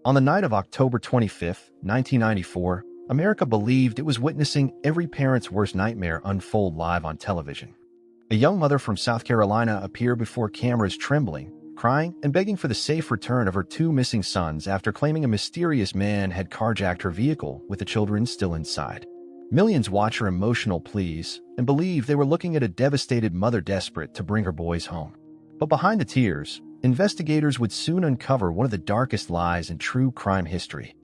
On the night of October 25, 1994, America believed it was witnessing every parent's worst nightmare unfold live on television. A young mother from South Carolina appeared before cameras trembling, crying, and begging for the safe return of her two missing sons after claiming a mysterious man had carjacked her vehicle with the children still inside. Millions watched her emotional pleas and believed they were looking at a devastated mother desperate to bring her boys home. But behind the tears, investigators would soon uncover one of the darkest lies in true crime history.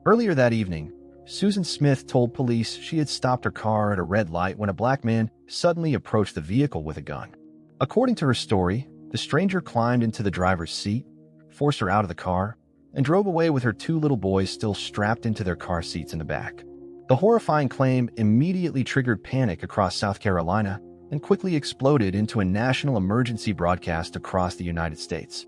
Earlier that evening, Susan Smith told police she had stopped her car at a red light when a black man suddenly approached the vehicle with a gun. According to her story, the stranger climbed into the driver's seat, forced her out of the car, and drove away with her two little boys still strapped into their car seats in the back. The horrifying claim immediately triggered panic across South Carolina and quickly exploded into a national emergency broadcast across the United States.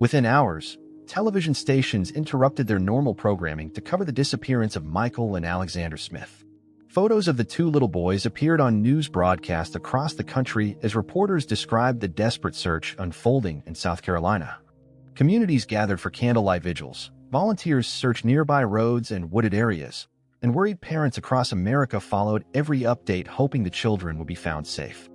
Within hours, television stations interrupted their normal programming to cover the disappearance of Michael and Alexander Smith. Photos of the two little boys appeared on news broadcasts across the country as reporters described the desperate search unfolding in South Carolina. Communities gathered for candlelight vigils, volunteers searched nearby roads and wooded areas, and worried parents across America followed every update hoping the children would be found safe.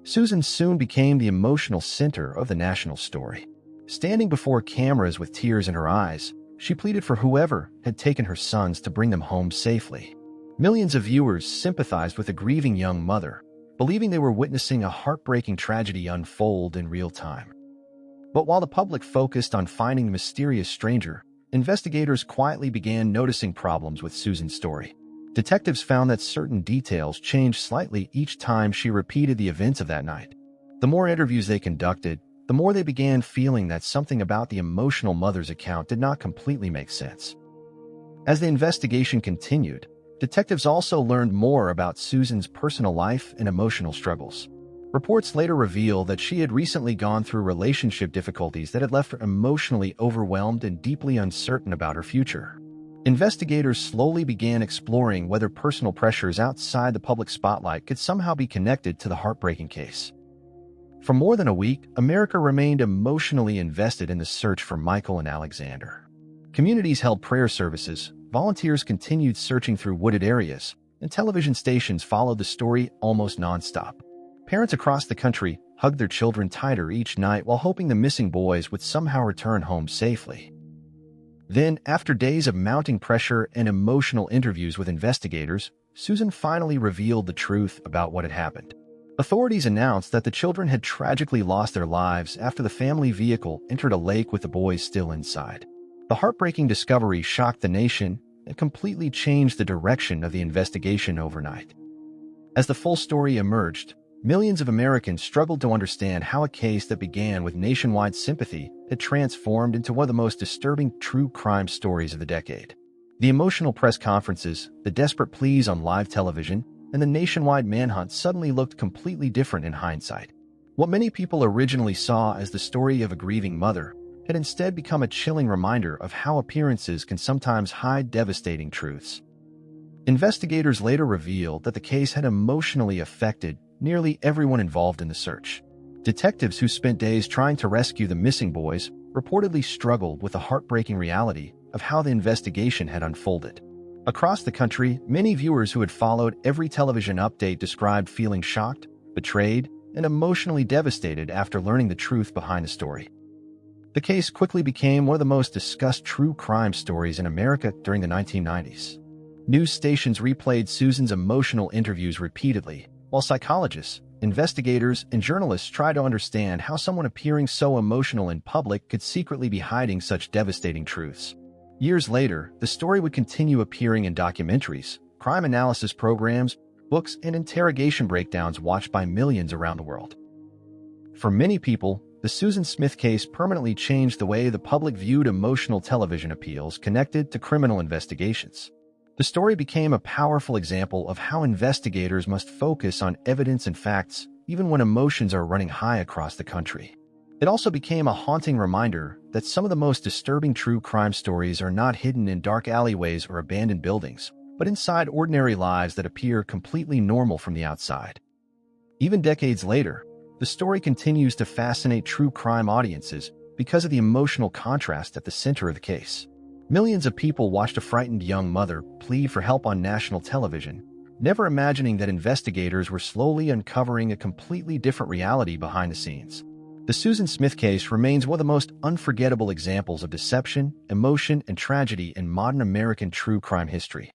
Susan soon became the emotional center of the national story. Standing before cameras with tears in her eyes, she pleaded for whoever had taken her sons to bring them home safely. Millions of viewers sympathized with the grieving young mother, believing they were witnessing a heartbreaking tragedy unfold in real time. But while the public focused on finding the mysterious stranger, investigators quietly began noticing problems with Susan's story. Detectives found that certain details changed slightly each time she repeated the events of that night. The more interviews they conducted, the more they began feeling that something about the emotional mother's account did not completely make sense. As the investigation continued, detectives also learned more about Susan's personal life and emotional struggles. Reports later revealed that she had recently gone through relationship difficulties that had left her emotionally overwhelmed and deeply uncertain about her future. Investigators slowly began exploring whether personal pressures outside the public spotlight could somehow be connected to the heartbreaking case. For more than a week, America remained emotionally invested in the search for Michael and Alexander. Communities held prayer services, volunteers continued searching through wooded areas, and television stations followed the story almost nonstop. Parents across the country hugged their children tighter each night while hoping the missing boys would somehow return home safely. Then, after days of mounting pressure and emotional interviews with investigators, Susan finally revealed the truth about what had happened. Authorities announced that the children had tragically lost their lives after the family vehicle entered a lake with the boys still inside. The heartbreaking discovery shocked the nation and completely changed the direction of the investigation overnight. As the full story emerged, millions of Americans struggled to understand how a case that began with nationwide sympathy had transformed into one of the most disturbing true crime stories of the decade. The emotional press conferences, the desperate pleas on live television, and the nationwide manhunt suddenly looked completely different in hindsight. What many people originally saw as the story of a grieving mother had instead become a chilling reminder of how appearances can sometimes hide devastating truths. Investigators later revealed that the case had emotionally affected nearly everyone involved in the search. Detectives who spent days trying to rescue the missing boys reportedly struggled with the heartbreaking reality of how the investigation had unfolded. Across the country, many viewers who had followed every television update described feeling shocked, betrayed, and emotionally devastated after learning the truth behind the story. The case quickly became one of the most discussed true crime stories in America during the 1990s. News stations replayed Susan's emotional interviews repeatedly, while psychologists, investigators, and journalists tried to understand how someone appearing so emotional in public could secretly be hiding such devastating truths. Years later, the story would continue appearing in documentaries, crime analysis programs, books, and interrogation breakdowns watched by millions around the world. For many people, the Susan Smith case permanently changed the way the public viewed emotional television appeals connected to criminal investigations. The story became a powerful example of how investigators must focus on evidence and facts even when emotions are running high across the country. It also became a haunting reminder that some of the most disturbing true crime stories are not hidden in dark alleyways or abandoned buildings, but inside ordinary lives that appear completely normal from the outside. Even decades later, the story continues to fascinate true crime audiences because of the emotional contrast at the center of the case. Millions of people watched a frightened young mother plead for help on national television, never imagining that investigators were slowly uncovering a completely different reality behind the scenes. The Susan Smith case remains one of the most unforgettable examples of deception, emotion, and tragedy in modern American true crime history.